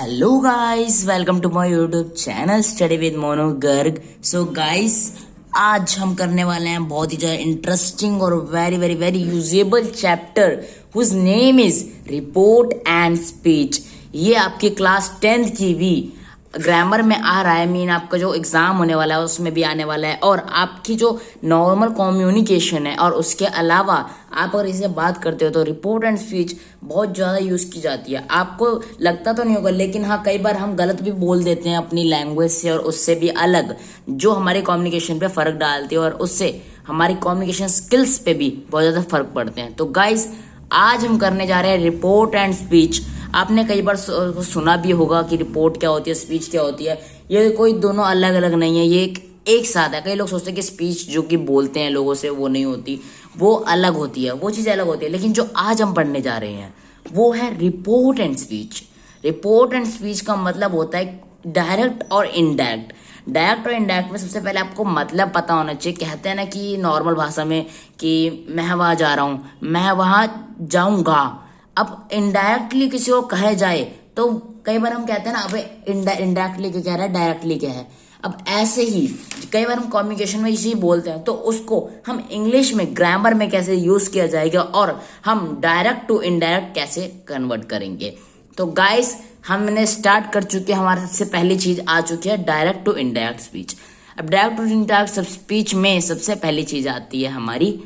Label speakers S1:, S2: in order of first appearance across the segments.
S1: Hello guys, welcome to my YouTube channel study with Mono Garg. So guys, आज हम करने वाले हैं बहुत ही ज़्यादा इंटरेस्टिंग और very very very usable chapter whose name is report and speech. ये आपकी क्लास 10th की भी ग्रामर में आ रहा है। मीन आपका जो एग्जाम होने वाला है उसमें भी आने वाला है, और आपकी जो नॉर्मल कम्युनिकेशन है और उसके अलावा आप अगर इसे बात करते हो तो रिपोर्ट एंड स्पीच बहुत ज़्यादा यूज़ की जाती है। आपको लगता तो नहीं होगा, लेकिन हाँ, कई बार हम गलत भी बोल देते हैं अपनी लैंग्वेज से, और उससे भी अलग जो हमारे कम्युनिकेशन पे फ़र्क डालती है और उससे हमारी कम्युनिकेशन स्किल्स पे भी बहुत ज़्यादा फर्क पड़ते हैं। तो गाइज, आज हम करने जा रहे हैं रिपोर्ट एंड स्पीच। आपने कई बार सुना भी होगा कि रिपोर्ट क्या होती है, स्पीच क्या होती है। ये कोई दोनों अलग अलग नहीं है, ये एक साथ है। कई लोग सोचते हैं कि स्पीच जो कि बोलते हैं लोगों से वो नहीं होती, वो अलग होती है, वो चीज़ अलग होती है। लेकिन जो आज हम पढ़ने जा रहे हैं वो है report and speech. Report and speech का मतलब होता है डायरेक्ट और इनडायरेक्ट। डायरेक्ट और इनडायरेक्ट में सबसे पहले आपको मतलब पता होना चाहिए। कहते हैं ना कि नॉर्मल भाषा में कि मैं वहां जा रहा हूँ, मैं वहां जाऊंगा। अब इनडायरेक्टली किसी को कहे जाए तो कई बार हम कहते हैं ना, अबे इनडायरेक्टली क्या कह रहा है, डायरेक्टली क्या है। अब ऐसे ही कई बार हम कम्युनिकेशन में इसी बोलते हैं, तो उसको हम इंग्लिश में ग्रामर में कैसे यूज किया जाएगा और हम डायरेक्ट टू इनडायरेक्ट कैसे कन्वर्ट करेंगे। तो गाइस, हमने स्टार्ट कर चुके हैं। हमारे सबसे पहली चीज आ चुकी है डायरेक्ट टू इनडायरेक्ट स्पीच। अब डायरेक्ट टू इनडायरेक्ट स्पीच में सबसे पहली चीज आती है हमारी।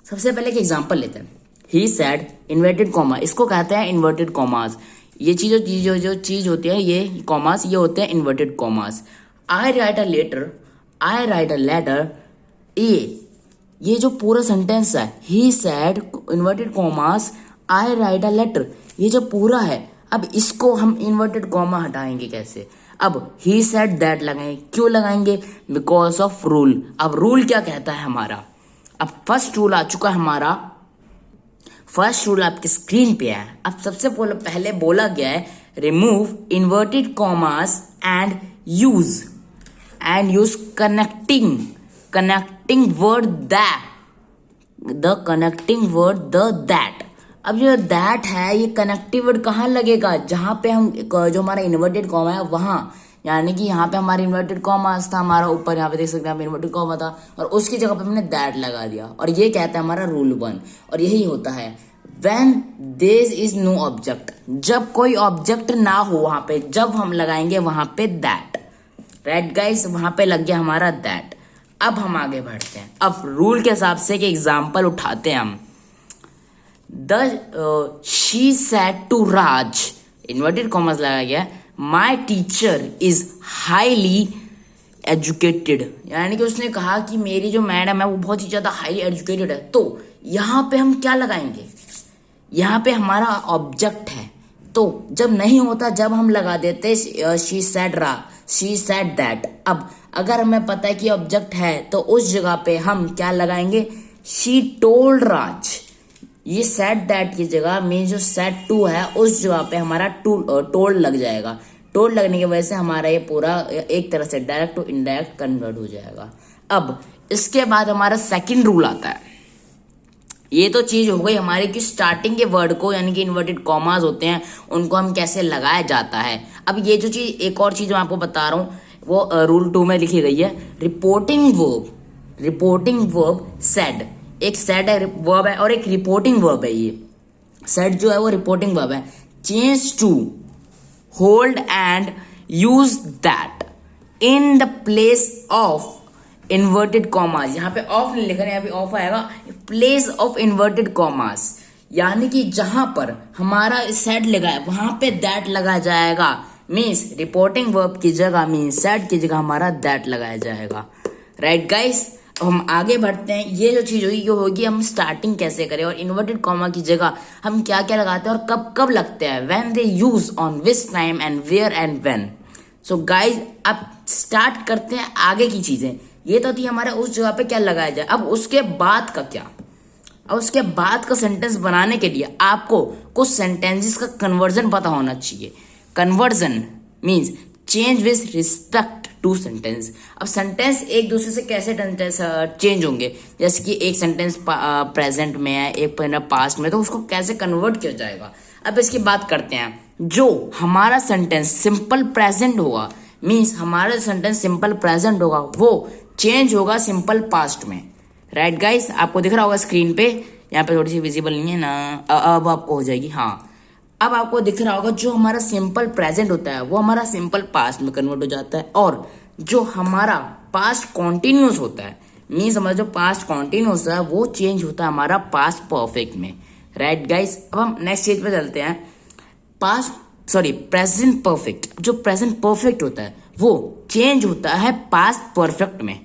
S1: सबसे पहले एक एग्जांपल लेते हैं। ही सैड इन्वर्टेड कॉमा, इसको कहते हैं इन्वर्टेड कॉमास। ये चीज होती है, ये कॉमास, ये होते हैं inverted commas. I write a letter, I write a letter. ये जो पूरा सेंटेंस है, he said inverted commas I write a letter, ये जो पूरा है, अब इसको हम इन्वर्टेड कॉमा हटाएंगे कैसे। अब ही सेड दैट लगाएंगे। क्यों लगाएंगे? Because of rule. अब रूल क्या कहता है हमारा? अब फर्स्ट रूल आ चुका है हमारा। फर्स्ट रूल आपकी स्क्रीन पे है। अब सबसे पहले बोला गया है remove inverted commas and use connecting word the connecting word the that. अब जो दैट है, ये कनेक्टिव वर्ड कहाँ लगेगा? जहां पे हम जो हमारा इन्वर्टेड कॉमा है वहां, यानी कि यहाँ पे हमारा इन्वर्टेड कॉमा था, हमारा ऊपर यहाँ पे देख सकते हैं इन्वर्टेड कॉमा था, और उसकी जगह पे हमने दैट लगा दिया। और ये कहता है हमारा रूल 1, और यही होता है when there is no object. जब कोई ऑब्जेक्ट ना हो वहां पे, जब हम लगाएंगे वहां पे दैट। राइट गाइस, वहां पे लग गया हमारा दैट। अब हम आगे बढ़ते हैं। अब रूल के हिसाब से एक एग्जाम्पल उठाते हैं हम। She said to Raj, inverted commas लगाया गया, my teacher is highly educated, यानी कि उसने कहा कि मेरी जो मैडम है वो बहुत ही ज्यादा हाईली एजुकेटेड है। तो यहां पे हम क्या लगाएंगे? यहाँ पे हमारा ऑब्जेक्ट है, तो जब नहीं होता जब हम लगा देते शी सेड दैट। अब अगर हमें पता है कि ऑब्जेक्ट है तो उस जगह पे हम क्या लगाएंगे? शी टोल्ड राज। ये सेड दैट की जगह मीन जो सेड टू है उस जगह पे हमारा टोल्ड लग जाएगा। टोल्ड लगने की वजह से हमारा ये पूरा एक तरह से डायरेक्ट टू इनडायरेक्ट कन्वर्ट हो जाएगा। अब इसके बाद हमारा सेकंड रूल आता है। ये तो चीज हो गई हमारी कि स्टार्टिंग के वर्ड को, यानी कि इन्वर्टेड कॉमास होते हैं, उनको हम कैसे लगाया जाता है। अब ये जो चीज, एक और चीज मैं आपको बता रहा हूँ, वो रूल 2 में लिखी गई है। रिपोर्टिंग वर्ब सेड, एक सेड है वर्ब है और एक रिपोर्टिंग वर्ब है। ये सेड जो है वो रिपोर्टिंग वर्ब है। Change to hold and use that in the place of inverted commas. यहाँ पे ऑफ नहीं लिखा है, यहाँ पे ऑफ आएगा प्लेस ऑफ इन्वर्टेड कॉमास, यानी कि जहां पर हमारा सेड लगा है वहां पे दैट लगा जाएगा। मीन्स रिपोर्टिंग वर्ब की जगह, मीन्स सेड की जगह हमारा दैट लगाया जाएगा। राइट गाइस, अब हम आगे बढ़ते हैं। ये जो चीज होगी, ये होगी हम स्टार्टिंग कैसे करें, और इन्वर्टेड कॉमा की जगह हम क्या क्या लगाते हैं और कब कब लगते हैं। When they use, on which time and where and when. So guys, अब स्टार्ट करते हैं आगे की चीजें। ये तो थी हमारे उस जगह पे क्या लगाया जाए। अब उसके बाद का क्या? अब उसके बाद का सेंटेंस बनाने के लिए आपको कुछ सेंटेंसेस का कन्वर्जन पता होना चाहिए। Conversion means change with respect to sentence. अब सेंटेंस एक दूसरे से कैसे चेंज होंगे, जैसे कि एक सेंटेंस प्रेजेंट में है, एक पास्ट में, तो उसको कैसे कन्वर्ट किया जाएगा। अब इसकी बात करते हैं। जो हमारा सेंटेंस सिंपल प्रेजेंट होगा, मीन्स हमारा सेंटेंस सिंपल प्रेजेंट होगा वो चेंज होगा सिंपल पास्ट में। राइट गाइस, आपको दिख रहा होगा स्क्रीन पे, यहाँ पे थोड़ी सी विजिबल नहीं है ना, अब आपको हो जाएगी। हाँ, अब आपको दिख रहा होगा जो हमारा सिंपल प्रेजेंट होता है वो हमारा सिंपल पास्ट में कन्वर्ट हो जाता है, और जो हमारा पास्ट कॉन्टिन्यूस होता है, मीन्स हमारा जो पास्ट कॉन्टिन्यूस है वो चेंज होता है हमारा पास्ट परफेक्ट में। राइट गाइस, अब हम नेक्स्ट चीज पे चलते हैं। प्रेजेंट परफेक्ट, जो प्रेजेंट परफेक्ट होता है वो चेंज होता है पास्ट परफेक्ट में।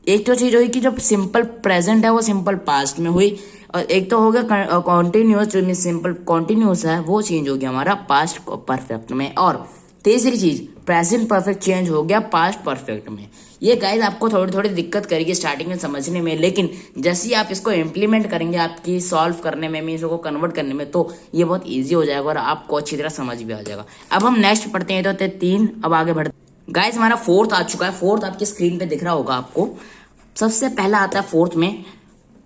S1: एक तो चीज हुई कि जो सिंपल प्रेजेंट है वो सिंपल पास्ट में हुई, और एक तो हो गया कॉन्टिन्यूस, जो मीन सिंपल कॉन्टिन्यूस है वो चेंज हो गया हमारा पास्ट परफेक्ट में, और तीसरी चीज प्रेजेंट परफेक्ट चेंज हो गया पास्ट परफेक्ट में। ये गाइस आपको थोड़ी थोड़ी दिक्कत करेगी स्टार्टिंग में समझने में, लेकिन जैसे ही आप इसको इम्प्लीमेंट करेंगे आपकी सॉल्व करने में, मीन्स को कन्वर्ट करने में, तो ये बहुत ईजी हो जाएगा और आपको अच्छी तरह समझ भी आ जाएगा। अब हम नेक्स्ट पढ़ते हैं, तो 3, अब आगे बढ़ते गाइस। हमारा फोर्थ आ चुका है, फोर्थ आपकी स्क्रीन पे दिख रहा होगा आपको। सबसे पहला आता है फोर्थ में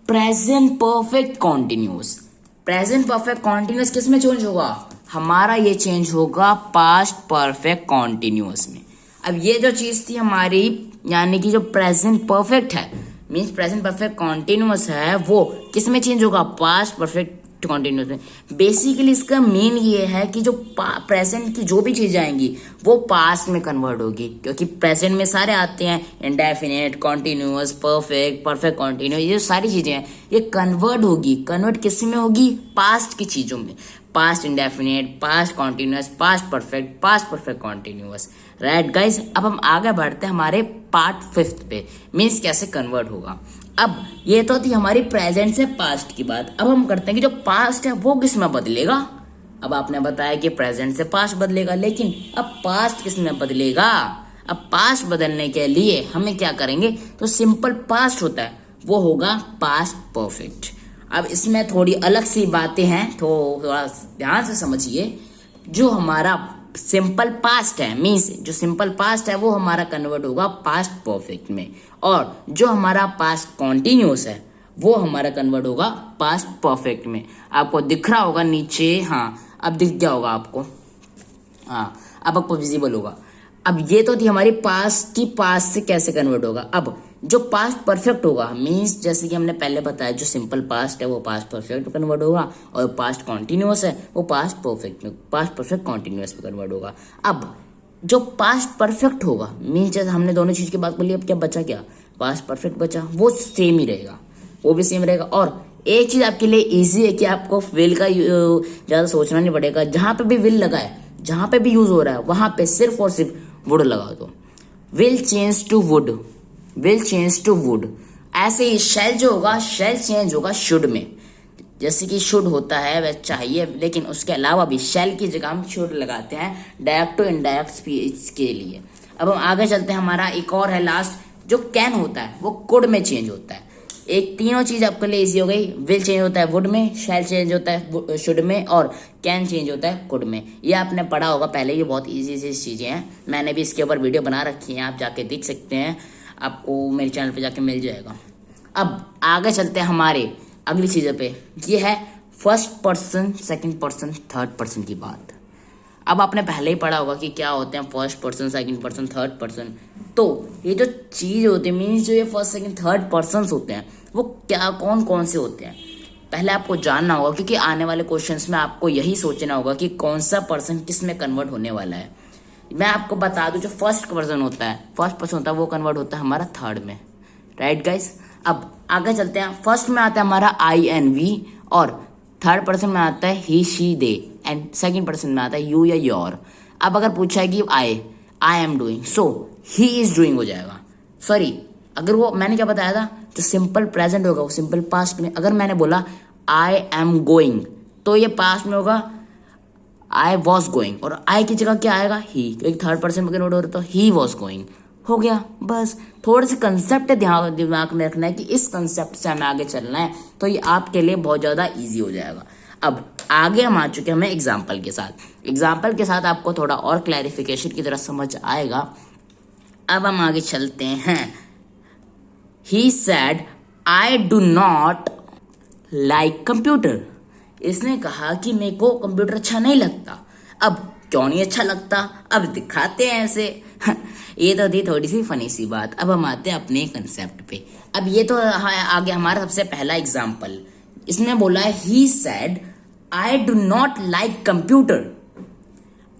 S1: present perfect continuous. Present perfect continuous किस में चेंज होगा? हमारा ये चेंज होगा पास्ट परफेक्ट कॉन्टिन्यूस में। अब ये जो चीज थी हमारी, यानी कि जो प्रेजेंट परफेक्ट है, मीन्स प्रेजेंट परफेक्ट कॉन्टिन्यूस है, वो किस में चेंज होगा? पास्ट परफेक्ट कॉन्टिन्यूस में। बेसिकली इसका मीन ये है कि जो प्रेजेंट की जो भी चीजें आएंगी वो पास्ट में कन्वर्ट होगी, क्योंकि प्रेजेंट में सारे आते हैं indefinite, continuous, perfect, perfect continuous, ये सारी चीजें हैं, ये कन्वर्ट होगी। कन्वर्ट किस में होगी? पास्ट की चीजों में। Past indefinite, past continuous, past perfect continuous. Right guys, अब हम आगे बढ़ते हैं हमारे पार्ट 5 पे, मीन्स कैसे कन्वर्ट होगा। अब ये तो थी हमारी प्रेजेंट से पास्ट की बात। अब हम करते हैं कि जो पास्ट है वो किस में बदलेगा। अब आपने बताया कि प्रेजेंट से पास्ट बदलेगा, लेकिन अब पास्ट किस में बदलेगा? अब पास्ट बदलने के लिए हमें क्या करेंगे? तो सिंपल पास्ट होता है वो होगा पास्ट परफेक्ट। अब इसमें थोड़ी अलग सी बातें हैं, तो थोड़ा ध्यान से समझिए। जो हमारा सिंपल पास्ट है, मीन्स जो सिंपल पास्ट है वो हमारा कन्वर्ट होगा पास्ट परफेक्ट में, और जो हमारा पास्ट कॉन्टिन्यूस है वो हमारा कन्वर्ट होगा पास्ट परफेक्ट में। आपको दिख रहा होगा नीचे, हाँ अब दिख गया होगा आपको, हाँ अब आपको विजिबल होगा। अब ये तो थी हमारी पास्ट की, पास्ट से कैसे कन्वर्ट होगा। अब जो पास्ट परफेक्ट होगा, मीन्स जैसे कि हमने पहले बताया, जो सिंपल पास्ट है वो पास्ट परफेक्ट कन्वर्ट होगा, और पास्ट कॉन्टिन्यूस है वो पास्ट परफेक्ट कॉन्टिन्यूस में कन्वर्ट होगा। अब जो पास्ट परफेक्ट होगा, मीन्स जैसे हमने दोनों चीज की बात कर ली, अब क्या बचा? क्या पास्ट परफेक्ट बचा, वो सेम ही रहेगा, वो भी सेम रहेगा। और एक चीज आपके लिए इजी है कि आपको विल का ज्यादा सोचना नहीं पड़ेगा। जहां पे भी विल लगा है, जहां पे भी यूज हो रहा है, वहां पे सिर्फ और सिर्फ वुड लगा दो। Will change to would, will change to would. ऐसे ही शेल जो होगा, शेल चेंज होगा शुड में। जैसे कि शुड होता है वह चाहिए, लेकिन उसके अलावा भी शेल की जगह हम शुड लगाते हैं डायरेक्ट टू इनडायरेक्ट स्पीच के लिए। अब हम आगे चलते हैं, हमारा एक और है लास्ट, जो कैन होता है वो कुड में चेंज होता है। एक तीनों चीज आपके लिए इजी हो गई। विल चेंज होता है वुड में, शेल चेंज होता है शुड में, और कैन चेंज होता है कुड में। ये आपने पढ़ा होगा पहले, ये बहुत इजी सी चीजें हैं। मैंने भी इसके ऊपर वीडियो बना रखी है, आप जाके देख सकते हैं, आपको मेरे चैनल पे जाके मिल जाएगा। अब आगे चलते हैं हमारे अगली चीज़ों पे। ये है first person, second person, third person की बात। अब आपने पहले ही पढ़ा होगा कि क्या होते हैं first person, second person, third person. तो ये जो चीज़ होती है, मीन्स जो ये फर्स्ट सेकंड थर्ड पर्सन होते हैं वो क्या, कौन कौन से होते हैं, पहले आपको जानना होगा, क्योंकि आने वाले क्वेश्चंस में आपको यही सोचना होगा कि कौन सा पर्सन किस में कन्वर्ट होने वाला है। मैं आपको बता दूं, जो फर्स्ट पर्सन होता है वो कन्वर्ट होता है हमारा थर्ड में। राइट गाइस, अब आगे चलते हैं। फर्स्ट में आता है हमारा आई एन वी, और थर्ड पर्सन में आता है he she they, and second person में आता है यू या योर। अब अगर पूछा है कि I am doing, so he is doing हो जाएगा। सॉरी, अगर वो मैंने क्या बताया था, जो सिंपल प्रेजेंट होगा वो सिंपल पास्ट में। अगर मैंने बोला आई एम गोइंग, तो ये पास्ट में होगा आई वॉज गोइंग, और आई की जगह क्या आएगा? ही, क्योंकि थर्ड पर्सन में नोट हो रहा, तो ही वॉज गोइंग हो गया। बस थोड़े से कंसेप्ट दिमाग में रखना है कि इस कंसेप्ट से हमें आगे चलना है, तो ये आपके लिए बहुत ज़्यादा इजी हो जाएगा। अब आगे हम आ चुके हैं हमें एग्जाम्पल के साथ। एग्जाम्पल के साथ आपको थोड़ा और क्लैरिफिकेशन की तरह समझ आएगा। अब हम आगे चलते हैं। He said I do not like computer. इसने कहा कि मेरे को कंप्यूटर अच्छा नहीं लगता। अब क्यों नहीं अच्छा लगता, अब दिखाते हैं ऐसे। ये तो थी थोड़ी सी फनी सी बात। अब हम आते हैं अपने कंसेप्ट पे। अब ये तो आगे हमारा सबसे पहला एग्जाम्पल। इसमें बोला है he said I do not like computer.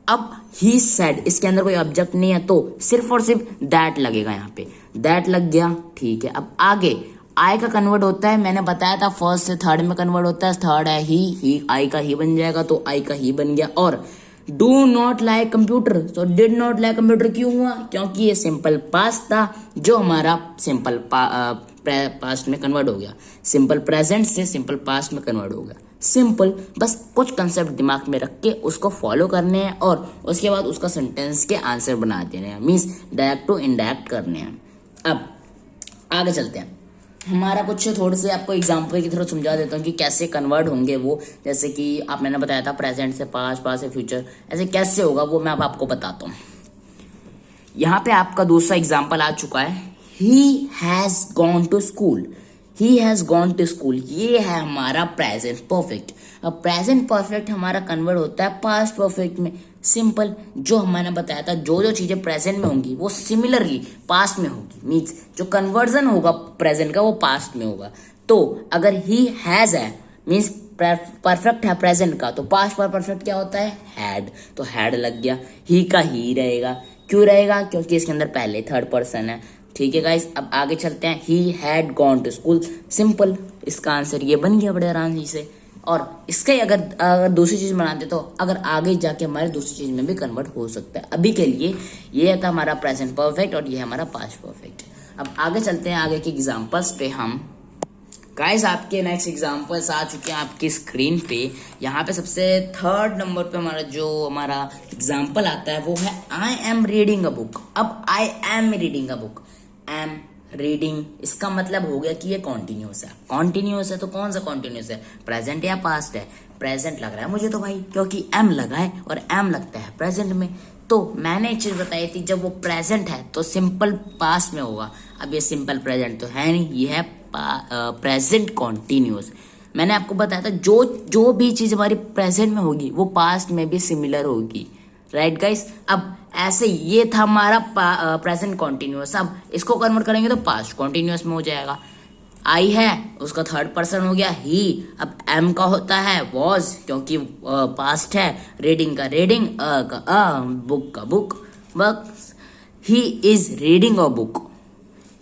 S1: अब ही सेड, इसके अंदर कोई ऑब्जेक्ट नहीं है तो सिर्फ और सिर्फ दैट लगेगा, यहाँ पे दैट लग गया, ठीक है। अब आगे आई का कन्वर्ट होता है, मैंने बताया था फर्स्ट से थर्ड में कन्वर्ट होता है। थर्ड है ही आई का ही बन जाएगा, तो आई का ही बन गया। और डू नॉट लाइक कंप्यूटर, तो डिड नॉट लाइक कंप्यूटर क्यों हुआ, क्योंकि ये सिंपल पास्ट था जो हमारा सिंपल पास्ट में कन्वर्ट हो गया, सिंपल प्रेजेंट से सिंपल पास्ट में कन्वर्ट हो गया। सिंपल, बस कुछ कंसेप्ट दिमाग में रख के उसको फॉलो करने हैं और उसके बाद उसका सेंटेंस के आंसर बना देने हैं, मीन्स डायरेक्ट टू इनडायरेक्ट करने हैं। अब आगे चलते हैं। हमारा कुछ थोड़े से आपको एग्जाम्पल की तरह समझा देता हूँ कि कैसे कन्वर्ट होंगे वो। जैसे कि मैंने बताया था प्रेजेंट से पास्ट, पास्ट से फ्यूचर, ऐसे कैसे होगा वो मैं अब आपको बताता हूँ। यहाँ पे आपका दूसरा एग्जाम्पल आ चुका है, he has gone to school. He has gone to school, ये है हमारा प्रेजेंट परफेक्ट। अब प्रेजेंट परफेक्ट हमारा कन्वर्ट होता है पास्ट परफेक्ट में। सिंपल, जो मैंने बताया था जो जो चीजें प्रेजेंट में होंगी वो सिमिलरली पास्ट में होगी, मीन्स जो कन्वर्जन होगा प्रेजेंट का वो पास्ट में होगा। तो अगर ही हैज है मीन्स परफेक्ट है प्रेजेंट का, तो पास्ट पर परफेक्ट क्या होता है, हैड, तो हैड लग गया। ही का ही रहेगा, क्यों रहेगा, क्योंकि इसके अंदर पहले थर्ड पर्सन है, ठीक है गाइस। अब आगे चलते हैं, he had gone to school. Simple, इसका आंसर ये बन गया बड़े आराम से। और इसके अगर दूसरी चीज बनाते तो अगर आगे जाके हमारे दूसरी चीज में भी कन्वर्ट हो सकता है। अभी के लिए ये था हमारा प्रेजेंट परफेक्ट और ये हमारा पास्ट परफेक्ट। अब आगे चलते हैं आगे के एग्जांपल्स पे। हम गाइस आपके नेक्स्ट एग्जांपल्स आ चुके हैं आपकी स्क्रीन पे। यहाँ पे सबसे थर्ड नंबर पे हमारा एग्जांपल आता है वो है I am reading a book. अब I am reading a book, am reading, इसका मतलब हो गया कि ये कॉन्टिन्यूस है। कॉन्टिन्यूस है तो कौन सा कॉन्टिन्यूस है, प्रेजेंट या पास्ट है, प्रेजेंट लग रहा है मुझे तो भाई, क्योंकि एम लगा है और एम लगता है प्रेजेंट में। तो मैंने एक चीज बताई थी, जब वो प्रेजेंट है तो सिंपल पास्ट में होगा। अब ये सिंपल प्रेजेंट तो है नहीं, ये है प्रेजेंट कॉन्टिन्यूस। मैंने आपको बताया था जो भी चीज हमारी प्रेजेंट में होगी वो पास्ट में भी सिमिलर होगी, राइट गाइस। अब ऐसे ये था हमारा प्रेजेंट कॉन्टिन्यूस। अब इसको कन्वर्ट करेंगे तो पास्ट कॉन्टिन्यूस में हो जाएगा। आई है उसका थर्ड पर्सन हो गया ही। अब एम का होता है वॉज, क्योंकि पास्ट है, रीडिंग का रीडिंग, का बुक का बुक, बस he is reading a book,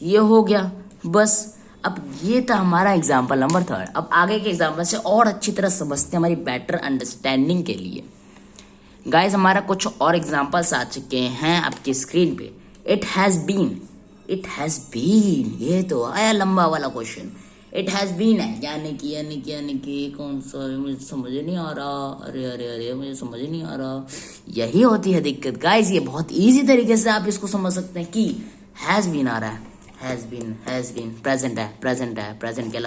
S1: ये हो गया बस। अब ये था हमारा एग्जाम्पल नंबर थर्ड। अब आगे के एग्जाम्पल से और अच्छी तरह समझते हैं हमारी बेटर अंडरस्टैंडिंग के लिए। गाइस हमारा कुछ और एग्जाम्पल्स आ चुके हैं आपकी स्क्रीन पे। इट हैज बीन, ये तो आया लंबा वाला क्वेश्चन। इट हैज बीन है, यानी कि कौन सा, मुझे समझ नहीं आ रहा, अरे मुझे समझ नहीं आ रहा। यही होती है दिक्कत गाइस। ये बहुत इजी तरीके से आप इसको समझ सकते हैं कि हैज बीन आ रहा है, हैज बीन प्रेजेंट है, प्रेजेंट के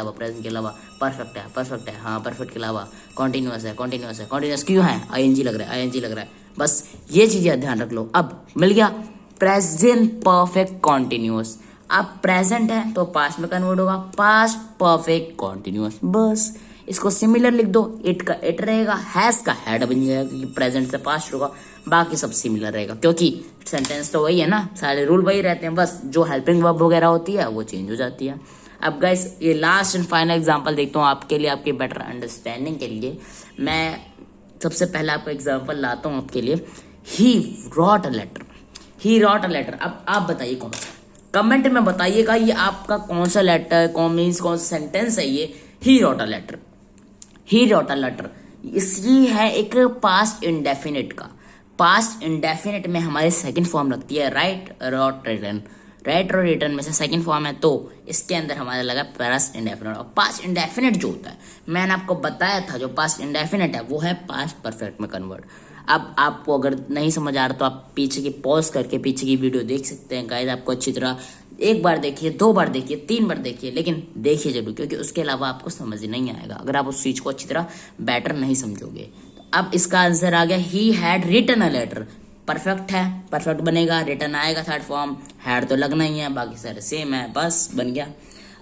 S1: अलावा परफेक्ट है, हाँ परफेक्ट के अलावा कॉन्टिन्यूस क्यों है, आईएनजी लग रहा है, बस ये चीजें ध्यान रख लो। अब मिल गया प्रेजेंट परफेक्ट कॉन्टिन्यूस। अब प्रेजेंट है तो पास्ट में कन्वर्ट होगा, पास्ट परफेक्ट कॉन्टिन्यूस, बस इसको सिमिलर लिख दो। इट का इट रहेगा, हैज का हैड बन जाएगा क्योंकि प्रेजेंट से पास्ट होगा, बाकी सब सिमिलर रहेगा क्योंकि सेंटेंस तो वही है ना, सारे रूल वही रहते हैं, बस जो हेल्पिंग वर्ब वगैरह होती है वो चेंज हो जाती है। अब गाइस ये लास्ट एंड फाइनल एग्जांपल देखता हूँ आपके लिए, आपके बेटर अंडरस्टैंडिंग के लिए। मैं सबसे पहले आपको एग्जांपल लाता हूँ आपके लिए। ही रॉट अ लेटर। अब आप बताइए कौन सा, कमेंट में बताइएगा ये आपका कौन सा लेटर, कौन सा सेंटेंस है ये। ही रॉट अ लेटर इसकी है एक पास्ट इंडेफिनिट का। पास्ट इंडेफिनिट में हमारी सेकंड फॉर्म लगती है राइट और रिटर्न में से सेकंड फॉर्म है, तो इसके अंदर हमारा लगा पास्ट इंडेफिनिट। और पास्ट इंडेफिनिट जो होता है मैंने आपको बताया था, जो पास्ट इंडेफिनिट है वो है पास्ट परफेक्ट में कन्वर्ट। अब आपको अगर नहीं समझ आ रहा तो आप पीछे की पॉज करके पीछे की वीडियो देख सकते हैं गाइस। आपको अच्छी तरह एक बार देखिए, 2 बार देखिए, 3 बार देखिए, लेकिन देखिए जरूर, क्योंकि उसके अलावा आपको समझ नहीं आएगा अगर आप उस चीज को अच्छी तरह बेटर नहीं समझोगे। अब इसका आंसर आ गया he had written a letter. Perfect है, परफेक्ट बनेगा, रिटन आएगा थर्ड फॉर्म, हैड तो लगना ही है, बाकी सारे सेम है, बस बन गया।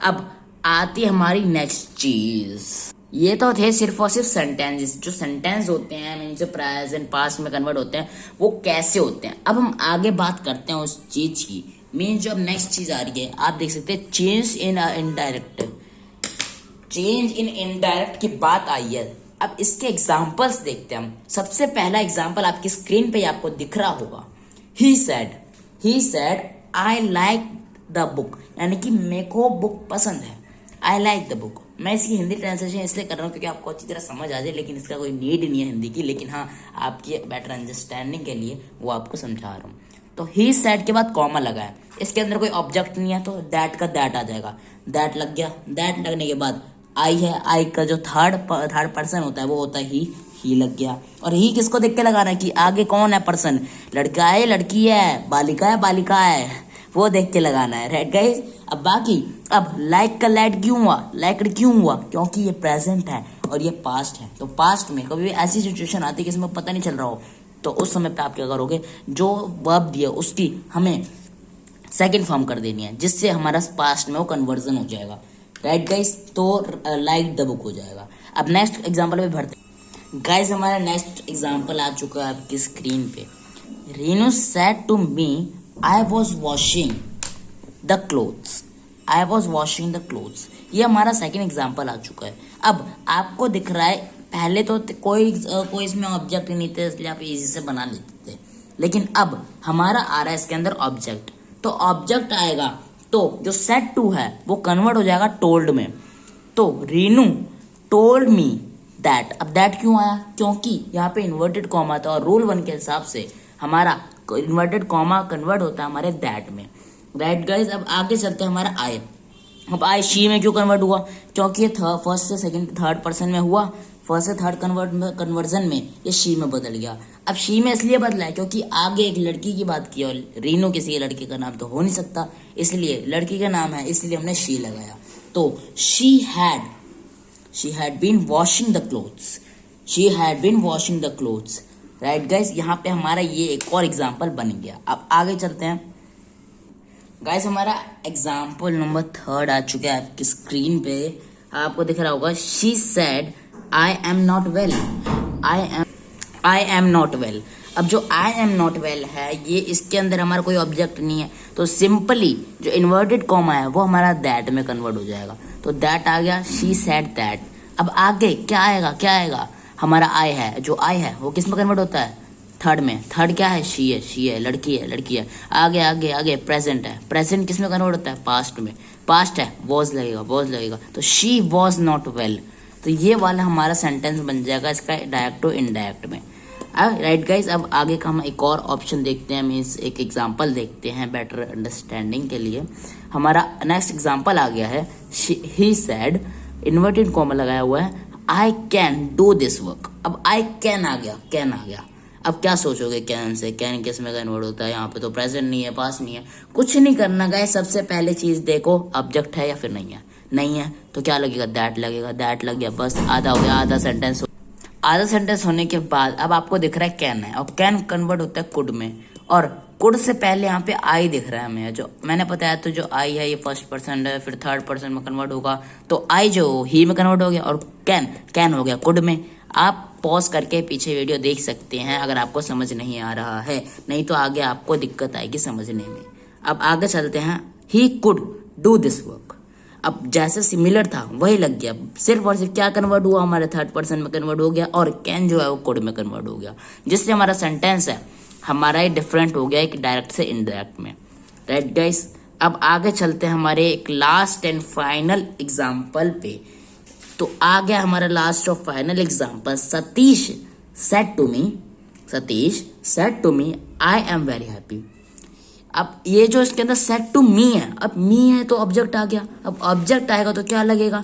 S1: अब आती हमारी नेक्स्ट चीज। ये तो थे सिर्फ और सिर्फ सेंटेंसेस। जो सेंटेंस होते हैं मीन जो प्रेजेंट पास्ट में कन्वर्ट होते हैं वो कैसे होते हैं। अब हम आगे बात करते हैं उस चीज की। मीन जो अब नेक्स्ट चीज आ रही है, आप देख सकते हैं change in indirect. Change in indirect की बात आई है। अब इसके एग्जांपल्स देखते हैं हम। सबसे पहला एग्जांपल आपकी स्क्रीन पे आपको दिख रहा होगा। He said I like the book, यानी कि मेरे को बुक पसंद है। I like the book. मैं इसकी हिंदी ट्रांसलेशन इसलिए कर रहा हूँ क्योंकि आपको अच्छी तरह समझ आ जाए, लेकिन इसका कोई नीड नहीं है हिंदी की, लेकिन हाँ आपकी बेटर अंडरस्टैंडिंग के लिए वो आपको समझा रहा हूँ। तो ही सेड के बाद कॉमा लगा है, इसके अंदर कोई ऑब्जेक्ट नहीं है तो दैट का दैट आ जाएगा। दैट लग गया। दैट लगने के बाद आई है, आई का जो थर्ड पर्सन होता है वो होता है ही लग गया। और ही किसको देख के लगाना है कि आगे कौन है पर्सन, लड़का है लड़की है, बालिका है, वो देख के लगाना है। Right guys. अब बाकी अब लाइक का लाइट क्यों हुआ, लाइक्ड क्यों हुआ, क्योंकि ये प्रेजेंट है और ये पास्ट है। तो पास्ट में कभी भी ऐसी सिचुएशन आती है कि इसमें पता नहीं चल रहा हो, तो उस समय पे आप क्या करोगे, जो वर्ब दिया उसकी हमें सेकंड फॉर्म कर देनी है, जिससे हमारा पास्ट में वो कन्वर्जन हो जाएगा। Right guys. तो लाइक द बुक हो जाएगा। अब नेक्स्ट एग्जांपल पे बढ़ते गाइस। हमारा नेक्स्ट एग्जांपल आ चुका है आपकी स्क्रीन पे। Renu said to me I was washing the clothes. I was washing the clothes. ये हमारा सेकेंड एग्जाम्पल आ चुका है। अब आपको दिख रहा है, पहले तो कोई इसमें ऑब्जेक्ट नहीं थे इसलिए आप इजी से बना लेते थे, लेकिन अब हमारा आ रहा है इसके अंदर ऑब्जेक्ट। तो ऑब्जेक्ट आएगा तो जो सेड टू है वो कन्वर्ट हो जाएगा टोल्ड में। तो रीनू टोल्ड मी दैट। अब दैट क्यों आया, क्योंकि यहाँ पे इन्वर्टेड कॉमा था और रूल 1 के हिसाब से हमारा इन्वर्टेड कॉमा कन्वर्ट होता है हमारे दैट में। Right guys. अब आगे चलते हैं हमारा आई। अब आई शी में क्यों कन्वर्ट हुआ, क्योंकि ये फर्स्ट से सेकंड थर्ड पर्सन में हुआ, फर्स्ट से थर्ड कन्वर्जन में ये शी में बदल गया। अब शी में इसलिए बदला है क्योंकि आगे एक लड़की की बात की और रीनू किसी लड़के का नाम तो हो नहीं सकता, इसलिए लड़की का नाम है इसलिए हमने शी लगाया। तो she had been washing the clothes. She had been washing the clothes. Right guys. यहाँ पे हमारा ये एक और एग्जाम्पल बन गया। अब आगे चलते हैं गाइस। हमारा एग्जाम्पल नंबर 3 आ चुका है आपकी स्क्रीन पे, आपको दिख रहा होगा। She said I am not well. I am not well. अब जो आई एम नॉट वेल है ये इसके अंदर हमारा कोई ऑब्जेक्ट नहीं है, तो सिंपली जो इन्वर्टेड कॉमा है वो हमारा दैट में कन्वर्ट हो जाएगा। तो दैट आ गया, शी सेड दैट। अब आगे क्या आएगा, हमारा आई है, जो आई है वो किस में कन्वर्ट होता है, थर्ड में। थर्ड क्या है, शी है, लड़की है। आगे प्रेजेंट है, प्रेजेंट किस में कन्वर्ट होता है, पास्ट में। पास्ट है, वॉज लगेगा। तो शी वॉज नॉट वेल। तो ये वाला हमारा सेंटेंस बन जाएगा इसका डायरेक्ट टू इनडायरेक्ट में। Right guys. अब आगे का हम एक और ऑप्शन देखते हैं, मीन्स एक एग्जांपल देखते हैं बेटर अंडरस्टैंडिंग के लिए। हमारा नेक्स्ट एग्जांपल आ गया है। ही सेड, इन्वर्टेड कॉमा लगाया हुआ है, I can do this work. अब आई कैन आ गया। अब क्या सोचोगे कैन से, कैन किस में कन्वर्ट होता है, यहाँ पे तो प्रेजेंट नहीं है, पास नहीं है, कुछ नहीं करना गाइस। सबसे पहले चीज देखो ऑब्जेक्ट है या फिर नहीं है तो क्या लगेगा, दैट लगेगा। दैट लग गया, बस आधा हो गया। आधा सेंटेंस होने के बाद अब आपको दिख रहा है कैन है, और कैन कन्वर्ट होता है कुड में, और कुड से पहले यहाँ पे आई दिख रहा है हमें। जो मैंने बताया तो जो आई है ये फर्स्ट पर्सन है, फिर थर्ड पर्सन में कन्वर्ट होगा, तो आई जो ही में कन्वर्ट हो गया, और कैन हो गया कुड में। आप पॉज करके पीछे वीडियो देख सकते हैं अगर आपको समझ नहीं आ रहा है, नहीं तो आगे आपको दिक्कत आएगी समझने में। अब आगे चलते हैं। He could do this work. अब जैसे सिमिलर था वही लग गया, सिर्फ और सिर्फ क्या कन्वर्ट हुआ, हमारे थर्ड पर्सन में कन्वर्ट हो गया, और कैन जो है वो कुड में कन्वर्ट हो गया, जिससे हमारा सेंटेंस है हमारा ही डिफरेंट हो गया एक डायरेक्ट से इनडायरेक्ट में। Right guys. अब आगे चलते हैं हमारे एक लास्ट एंड फाइनल एग्जाम्पल पे। तो आ गया हमारा लास्ट और final example. Satish said to me I am very happy. अब ये जो इसके अंदर सेड टू मी है, अब मी है तो ऑब्जेक्ट आ गया। अब ऑब्जेक्ट आएगा तो क्या लगेगा,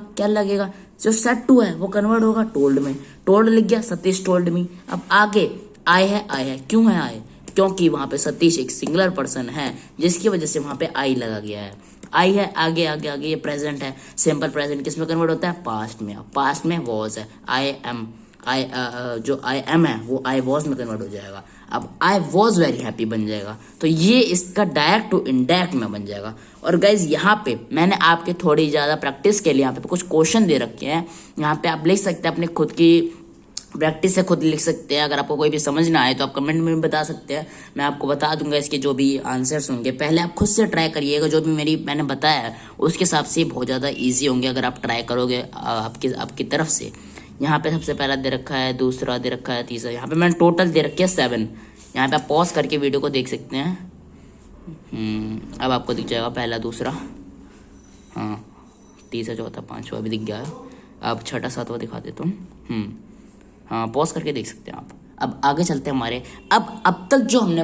S1: जो सेड टू है वो कन्वर्ट होगा टोल्ड में। टोल्ड लिख गया, सतीश टोल्ड मी। अब आगे आई है, क्यों है आई, क्योंकि वहां पे सतीश एक सिंगुलर पर्सन है, जिसकी वजह से वहां पे आई लगा गया है। आई है, आगे ये प्रेजेंट है, सिंपल प्रेजेंट किस में कन्वर्ट होता है, पास्ट में। पास्ट में वॉज है, आई जो आई एम है वो आई वॉज में कन्वर्ट हो जाएगा। अब आई वॉज वेरी हैप्पी बन जाएगा, तो ये इसका डायरेक्ट टू इनडायरेक्ट में बन जाएगा। और गाइज यहाँ पे मैंने आपके थोड़ी ज़्यादा प्रैक्टिस के लिए यहाँ पे कुछ क्वेश्चन दे रखे हैं, यहाँ पे आप लिख सकते हैं, अपने खुद की प्रैक्टिस से खुद लिख सकते हैं। अगर आपको कोई भी समझ ना आए तो आप कमेंट में भी बता सकते हैं, मैं आपको बता दूंगा इसके जो भी आंसर्स होंगे। पहले आप खुद से ट्राई करिएगा, जो भी मैंने बताया है उसके हिसाब से बहुत ज़्यादा ईजी होंगे अगर आप ट्राई करोगे आपकी तरफ से। यहाँ पे सबसे पहला दे रखा है, दूसरा दे रखा है, तीसरा, यहाँ पे मैंने टोटल दे रखी है 7। यहाँ पे आप पॉज करके वीडियो को देख सकते हैं। अब आपको दिख जाएगा पहला, दूसरा, हाँ, तीसरा, चौथा, पाँचवा भी दिख गया है। अब छठा सातवां दिखा देता हूँ। हाँ, पॉज करके देख सकते हैं आप। अब आगे चलते हैं हमारे। अब तक जो हमने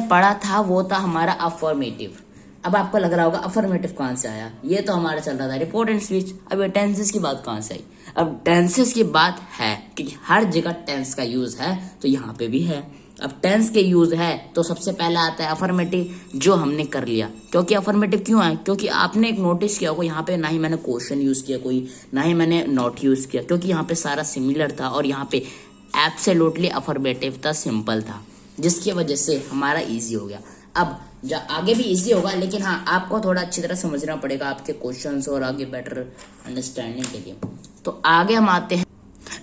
S1: पढ़ा था वो था हमारा अफर्मेटिव। अब आपको लग रहा होगा अफर्मेटिव कहाँ से आया, ये तो हमारा चल रहा था रिपोर्ट एंड स्पीच। अब ये टेंसेस की बात कहाँ से आई? अब टेंसेस की बात है क्योंकि हर जगह टेंस का यूज है, तो यहाँ पे भी है। अब टेंस के यूज है तो सबसे पहला आता है अफर्मेटिव, जो हमने कर लिया। क्योंकि अफर्मेटिव क्यों आया? क्योंकि आपने एक नोटिस किया होगा, यहाँ पे ना ही मैंने क्वेश्चन यूज किया कोई, ना ही मैंने नॉट यूज किया, क्योंकि यहाँ पे सारा सिमिलर था और यहाँ पे एब्सोल्युटली अफर्मेटिव था, सिंपल था, जिसकी वजह से हमारा इजी हो गया। अब आगे भी इजी होगा, लेकिन हाँ, आपको थोड़ा अच्छी तरह समझना पड़ेगा आपके क्वेश्चंस और आगे बेटर अंडरस्टैंडिंग के लिए। तो आगे हम आते हैं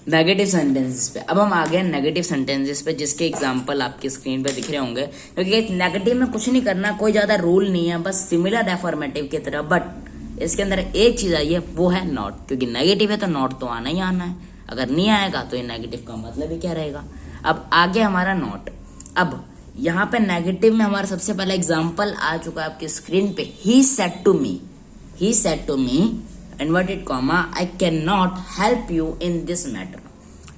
S1: नेगेटिव सेंटेंसेस पे। अब हम आ गए नेगेटिव सेंटेंसेस पे, जिसके एग्जांपल आपकी स्क्रीन पे दिख रहे होंगे। क्योंकि नेगेटिव में कुछ नहीं करना, कोई ज्यादा रूल नहीं है, बस सिमिलर अफर्मेटिव की तरह, बट इसके अंदर एक चीज आई है, वो है नॉट। क्योंकि नेगेटिव है तो नॉट तो आना ही आना है, अगर नहीं आएगा तो ये नेगेटिव का मतलब ही क्या रहेगा। अब आगे हमारा नॉट। अब यहाँ पे नेगेटिव में हमारा सबसे पहला एग्जाम्पल आ चुका है आपकी स्क्रीन पे। He said to me inverted comma I can not help you in this matter.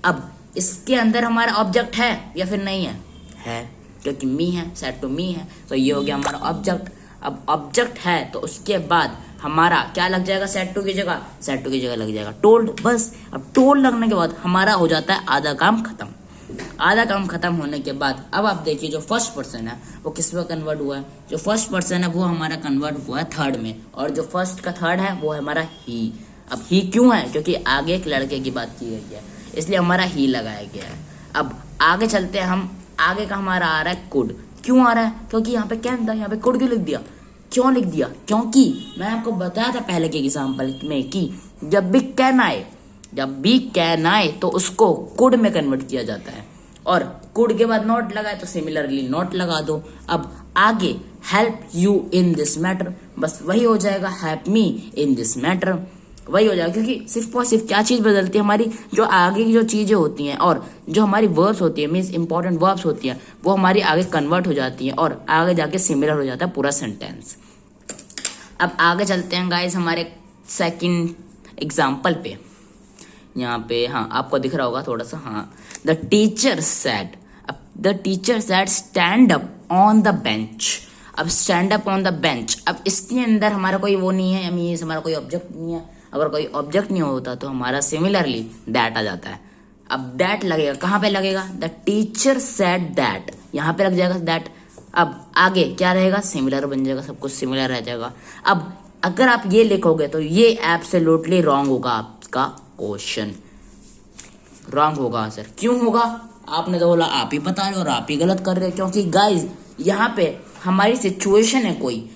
S1: अब इसके अंदर हमारा ऑब्जेक्ट है या फिर नहीं है, क्योंकि मी है, सेड टू मी है, तो ये हो गया हमारा ऑब्जेक्ट। अब ऑब्जेक्ट है तो उसके बाद हमारा क्या लग जाएगा? सेड टू की जगह लग जाएगा टोल्ड। बस अब टोल्ड लगने के बाद हमारा हो जाता है आधा काम खत्म। आधा काम खत्म होने के बाद अब आप देखिए, जो फर्स्ट पर्सन है वो किस में कन्वर्ट हुआ है? जो फर्स्ट पर्सन है वो हमारा कन्वर्ट हुआ है थर्ड में, और जो फर्स्ट का थर्ड है वो है हमारा ही। अब ही क्यों है? क्योंकि आगे एक लड़के की बात की गई है, इसलिए हमारा ही लगाया गया है। अब आगे चलते हैं हम। आगे का हमारा आ रहा है कुड। क्यों आ रहा है? क्योंकि यहाँ पे कैन था, यहाँ पे कुड क्यों लिख दिया? क्योंकि मैं आपको बताया था पहले के एग्जाम्पल में कि जब भी कैन आए तो उसको कुड में कन्वर्ट किया जाता है, और कुड के बाद नॉट लगाए तो सिमिलरली नॉट लगा दो। अब आगे help you in this matter, बस वही हो जाएगा, help me in this matter, वही हो जाएगा। क्योंकि सिर्फ और सिर्फ क्या चीज बदलती है? हमारी जो आगे की जो चीजें होती हैं और जो हमारी वर्ब्स होती है, मीन्स इंपॉर्टेंट वर्ब्स होती हैं, वो हमारी आगे कन्वर्ट हो जाती हैं और आगे जाके सिमिलर हो जाता है पूरा सेंटेंस। अब आगे चलते हैं गाइस हमारे सेकंड एग्जाम्पल पे। यहाँ पे हाँ, आपको दिख रहा होगा थोड़ा सा, हाँ, the teacher said stand up on the bench. अब stand up on the bench, अब इसके अंदर हमारा कोई वो नहीं है, मीन्स हमारा कोई ऑब्जेक्ट नहीं है। अगर कोई ऑब्जेक्ट नहीं होता तो हमारा सिमिलरली दैट आ जाता है। अब दैट लगेगा, कहाँ पे लगेगा? द टीचर सेड दैट, यहाँ पे लग जाएगा दैट। अब आगे क्या रहेगा? सिमिलर बन जाएगा, सब कुछ सिमिलर रह जाएगा। अब अगर आप ये लिखोगे तो ये एब्सोल्युटली रॉन्ग होगा, आपका क्वेश्चन रॉन्ग होगा आंसर। क्यों होगा? आपने तो बोला आप ही बता रहे हो और आप ही गलत कर रहे हो। क्योंकि गाइज यहाँ पे हमारी सिचुएशन है कोई,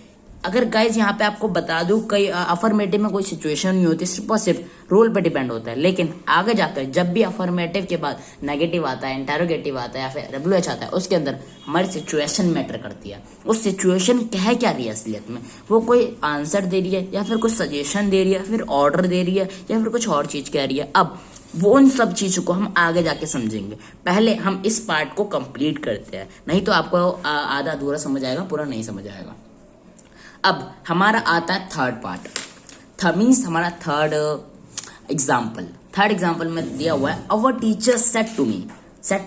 S1: अगर गाइज यहाँ पे आपको बता दूं, कई अफर्मेटिव में कोई सिचुएशन नहीं होती, सिर्फ और सिर्फ रोल पे डिपेंड होता है। लेकिन आगे जाकर जब भी अफर्मेटिव के बाद नेगेटिव आता है, इंटरोगेटिव आता है या फिर डब्ल्यूएच आता है, उसके अंदर हमारी सिचुएशन मैटर करती है। उस सिचुएशन कह क्या रही है असलियत में? वो कोई आंसर दे रही है या फिर कुछ सजेशन दे रही है, फिर ऑर्डर दे रही है या फिर कुछ और चीज कह रही है। अब वो उन सब चीजों को हम आगे जाके समझेंगे, पहले हम इस पार्ट को कंप्लीट करते हैं, नहीं तो आपको आधा अधूरा समझ आएगा, पूरा नहीं समझ आएगा। अब हमारा आता है थर्ड पार्ट, मीन्स हमारा थर्ड एग्जाम्पल में दिया हुआ है, our teacher said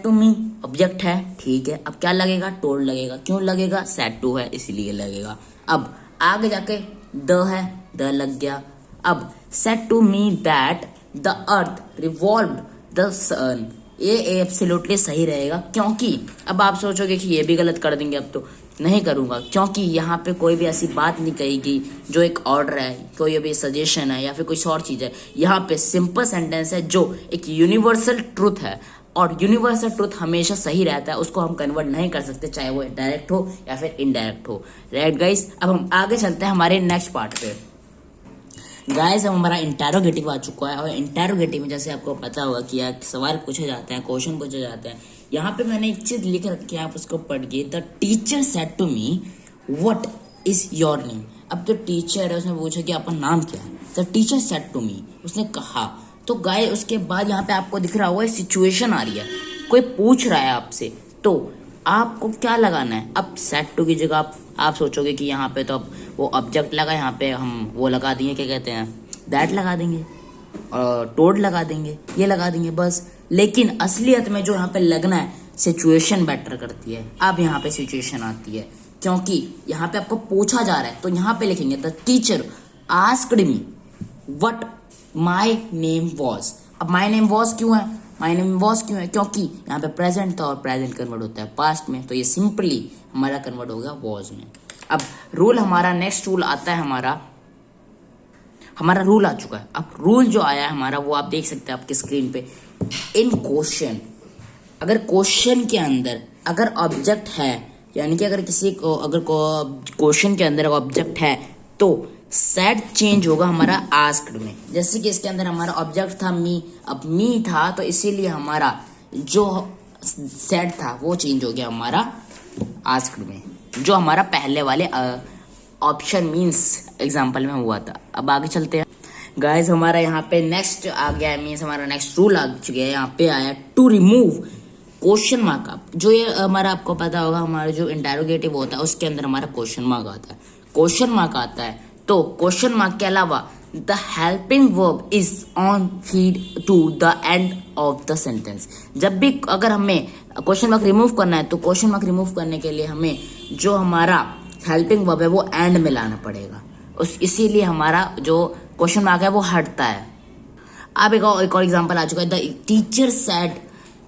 S1: to me object है, ठीक है। अब क्या लगेगा? टोल्ड लगेगा। क्यों लगेगा? सेड टू है इसलिए लगेगा। अब आगे जाके द है, द लग गया। अब said to me that the earth revolved the sun, ये एब्सोल्युटली सही रहेगा, क्योंकि अब आप सोचोगे कि ये भी गलत कर देंगे, अब तो नहीं करूंगा, क्योंकि यहाँ पे कोई भी ऐसी बात नहीं कहेगी जो एक ऑर्डर है, कोई भी सजेशन है या फिर कुछ और चीज़ है। यहाँ पे सिंपल सेंटेंस है जो एक यूनिवर्सल ट्रूथ है, और यूनिवर्सल ट्रूथ हमेशा सही रहता है, उसको हम कन्वर्ट नहीं कर सकते, चाहे वो डायरेक्ट हो या फिर इनडायरेक्ट हो। राइट गाइस, अब हम आगे चलते हैं हमारे नेक्स्ट पार्ट पे। गाइस अब हमारा इंटेरोगेटिव आ चुका है, और इंटेरोगेटिव में जैसे आपको पता होगा कि यार सवाल पूछे जाते हैं, क्वेश्चन पूछे जाते हैं। यहाँ पे मैंने एक चीज लिख रखी है, आप उसको पढ़िए। The teacher said to me what is your name. अब जो टीचर है उसने पूछा कि आपका नाम क्या है। The teacher said to me, उसने कहा। तो गाइस उसके बाद यहाँ पे आपको दिख रहा होगा सिचुएशन आ रही है, कोई पूछ रहा है आपसे, तो आपको क्या लगाना है। अब सेट टू की जगह आप सोचोगे कि यहाँ पे तो अब वो ऑब्जेक्ट लगा, यहाँ पे हम वो लगा देंगे, क्या कहते हैं, दैट लगा देंगे, और टोड लगा देंगे, ये लगा देंगे बस। लेकिन असलियत में जो यहाँ पे लगना है, सिचुएशन बेटर करती है। अब यहाँ पे सिचुएशन आती है, क्योंकि यहाँ पे आपको पूछा जा रहा है, तो यहाँ पे लिखेंगे the teacher asked me what my name was. अब माई नेम वॉज क्यों है, माई नेम वॉज क्यों है, क्योंकि यहाँ पे प्रेजेंट था और प्रेजेंट कन्वर्ट होता है पास्ट में, तो ये सिंपली हमारा कन्वर्ट हो गया वॉज में। अब रूल हमारा, नेक्स्ट रूल आता है हमारा रूल आ चुका है। अब रूल जो आया है हमारा, वो आप देख सकते हैं आपके स्क्रीन पे। इन क्वेश्चन, अगर क्वेश्चन के अंदर अगर ऑब्जेक्ट है, यानी कि अगर किसी को अगर क्वेश्चन के अंदर ऑब्जेक्ट है, तो सेड चेंज होगा हमारा आस्क्ड में। जैसे कि इसके अंदर हमारा ऑब्जेक्ट था मी, अब मी था, तो इसीलिए हमारा जो सेड था वो चेंज हो गया हमारा आस्क्ड में, जो हमारा पहले वाले ऑप्शन मीन्स एग्जाम्पल में हुआ था। अब आगे चलते हैं गाइस, हमारा यहाँ पे नेक्स्ट आ गया है, मीन्स हमारा नेक्स्ट रूल आ चुका है। यहाँ पे आया टू रिमूव क्वेश्चन मार्क। अप जो ये हमारा, आपको पता होगा हमारा जो इंटेरोगेटिव होता है उसके अंदर हमारा क्वेश्चन मार्क आता है, क्वेश्चन मार्क आता है। तो क्वेश्चन मार्क के अलावा the helping verb is on feed to the end of the sentence. जब भी अगर हमें क्वेश्चन मार्क रिमूव करना है, तो क्वेश्चन मार्क रिमूव करने के लिए हमें जो हमारा हेल्पिंग वर्ब है वो एंड में लाना पड़ेगा, इसीलिए हमारा जो क्वेश्चन मार्क है वो हटता है। अब एक और एग्जांपल आ चुका है, the teacher said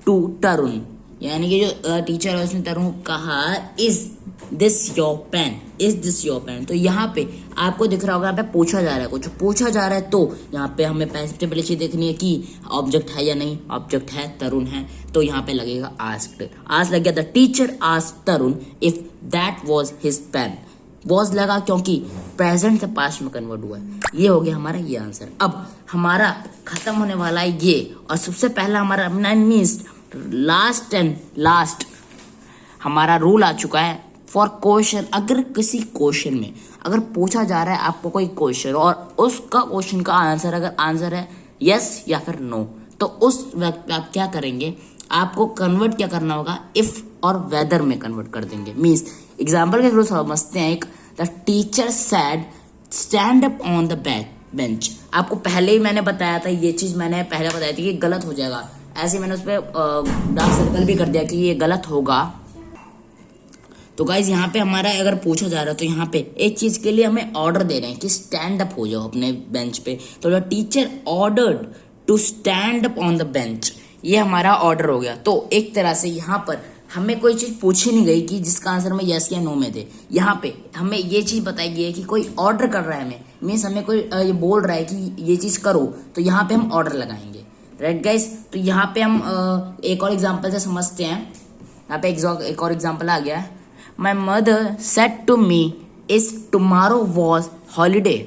S1: to Tarun, यानी कि जो टीचर है उसने तरुण को कहा is this your pen, is this your pen. तो यहाँ पे आपको दिख रहा होगा, यहाँ पे पूछा जा रहा है, कुछ पूछा जा रहा है, तो यहाँ पे हमें पहले चीज देखनी है कि ऑब्जेक्ट है या नहीं। ऑब्जेक्ट है, तरुण है, तो यहाँ पे लगेगा आस्क्ड। आज लग गया the teacher asked Tarun if that was his pen. Was लगा क्योंकि प्रेजेंट से पास्ट में कन्वर्ट हुआ है। ये हो गया हमारा ये आंसर। अब हमारा खत्म होने वाला है ये, और सबसे पहला हमारा मीन्स लास्ट एंड लास्ट हमारा रूल आ चुका है फॉर क्वेश्चन। अगर किसी क्वेश्चन में अगर पूछा जा रहा है आपको कोई क्वेश्चन, और उसका क्वेश्चन का आंसर अगर आंसर है यस या फिर नो, तो उस वक्त पे आप क्या करेंगे, आपको कन्वर्ट क्या करना होगा, इफ और वेदर में कन्वर्ट कर देंगे। मीन्स एग्जाम्पल के थ्रू समझते हैं। एक the teacher sad stand up on the bench. आपको पहले ही मैंने बताया था, ये चीज मैंने पहले बताई थी कि गलत हो जाएगा, ऐसे मैंने उस पर डार्क सर्कल भी कर दिया कि ये गलत होगा। तो गाइज यहाँ पे हमारा अगर पूछा जा रहा है, तो यहाँ पे एक चीज के लिए हमें ऑर्डर दे रहे हैं कि स्टैंड अप हो जाओ अपने बेंच पे। तो the teacher ordered to stand up on the bench, ये हमारा ऑर्डर हो गया। तो एक तरह से यहाँ पर हमें कोई चीज पूछी नहीं गई कि जिसका आंसर में यस या नो में थे। यहाँ पे हमें ये चीज बताई गई है कि कोई ऑर्डर कर रहा है हमें, मीन्स हमें कोई ये बोल रहा है कि ये चीज करो, तो यहाँ पे हम ऑर्डर लगाएंगे। राइट गाइस, तो यहाँ पे हम एक और एग्जाम्पल से समझते हैं। यहाँ पे एक और एग्जाम्पल आ गया है, my mother said to me is tomorrow was holiday.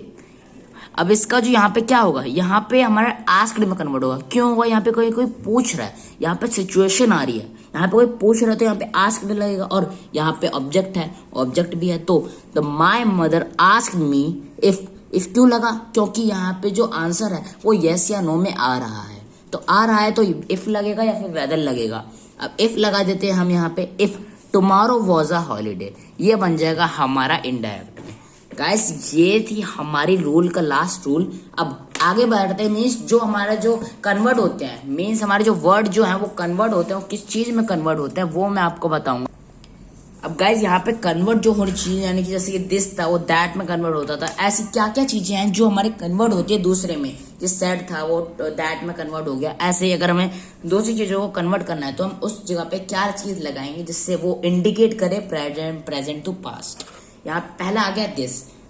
S1: अब इसका जो यहाँ पे क्या होगा, यहाँ पे हमारा आस्क्ड में कन्वर्ट होगा। क्यों होगा, यहाँ पे कोई पूछ रहा है, यहाँ पे सिचुएशन आ रही है, यहाँ पे कोई पूछ रहा है, तो यहाँ पे आस्क्ड लगेगा, और यहाँ पे ऑब्जेक्ट है, ऑब्जेक्ट भी है। तो the my mother asked me if क्यों लगा, क्योंकि यहाँ पे जो आंसर है वो यस या नो में आ रहा है। तो आ रहा है तो इफ लगेगा या फिर वेदर लगेगा। अब इफ लगा देते हैं हम यहाँ पे, if tomorrow was a holiday, ये बन जाएगा हमारा इनडायरेक्ट में। गाइस ये थी हमारी रूल का लास्ट रूल। अब आगे बढ़ते हैं, मीन्स जो हमारा जो कन्वर्ट होते हैं, मीन्स हमारे जो वर्ड जो है वो कन्वर्ट होते हैं, वो किस चीज में कन्वर्ट होते हैं वो मैं आपको बताऊंगा। अब गाइज यहाँ पे कन्वर्ट जो होनी चाहिए, यानी कि जैसे कि दिस था वो दैट में कन्वर्ट होता था, ऐसी क्या क्या चीजें हैं जो हमारे कन्वर्ट होती है दूसरे में, जिस सेड था वो दैट में कन्वर्ट हो गया। ऐसे ही अगर हमें दूसरी चीजों को कन्वर्ट करना है तो हम उस जगह पे क्या चीज लगाएंगे जिससे वो इंडिकेट करे प्रेजेंट टू पास्ट। यहाँ पहला आ गया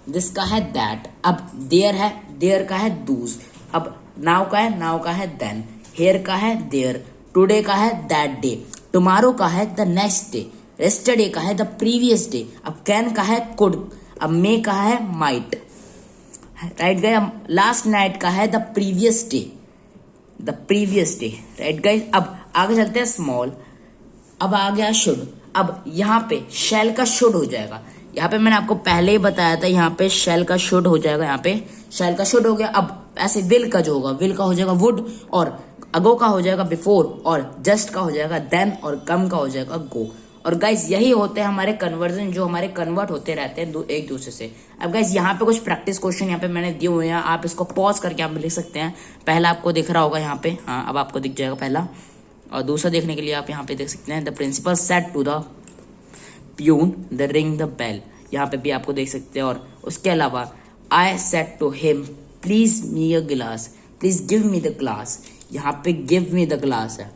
S1: दिस का है दैट, अब देयर का है दूज, अब नाउ का है देन, हेयर का है देयर, टुडे का है दैट डे, टुमारो का है द नेक्स्ट डे, yesterday का है द प्रीवियस डे, अब कैन का है कुड, अब मे का है माइट, राइट गए। अब लास्ट नाइट का है the previous day, right guys. अब आगे चलते हैं स्मॉल, अब आ गया शुड, अब यहाँ पे शैल का शुड हो जाएगा। यहाँ पे मैंने आपको पहले ही बताया था, यहाँ पे शैल का शुड हो जाएगा, यहाँ पे शैल का शुड हो गया। अब ऐसे विल का जो होगा, विल का हो जाएगा वुड, और अगो का हो जाएगा बिफोर, और जस्ट का हो जाएगा देन, और कम का हो जाएगा गो। और गाइज यही होते हैं हमारे कन्वर्जन जो हमारे कन्वर्ट होते रहते हैं एक दूसरे से। अब गाइज यहाँ पे कुछ प्रैक्टिस क्वेश्चन यहाँ पे मैंने दिए हुए हैं, आप इसको पॉज करके आप लिख सकते हैं। पहला आपको दिख रहा होगा यहाँ पे, हाँ अब आपको दिख जाएगा पहला। और दूसरा देखने के लिए आप यहाँ पे देख सकते हैं, the principal said to the peon the ring the bell, यहाँ पे भी आपको देख सकते हैं। और उसके अलावा I said to him please me a glass, please give me the glass, यहाँ पे गिव मी द ग्लास है,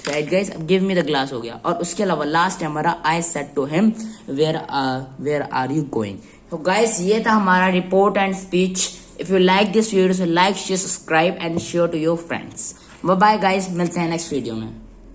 S1: राइट गाइस। अब गिव मी द ग्लास हो गया। और उसके अलावा लास्ट है हमारा I said to him where are you going. तो गाइस ये था हमारा report and speech. If you like this video, like share subscribe and share to your friends. Bye bye guys, मिलते हैं नेक्स्ट वीडियो में।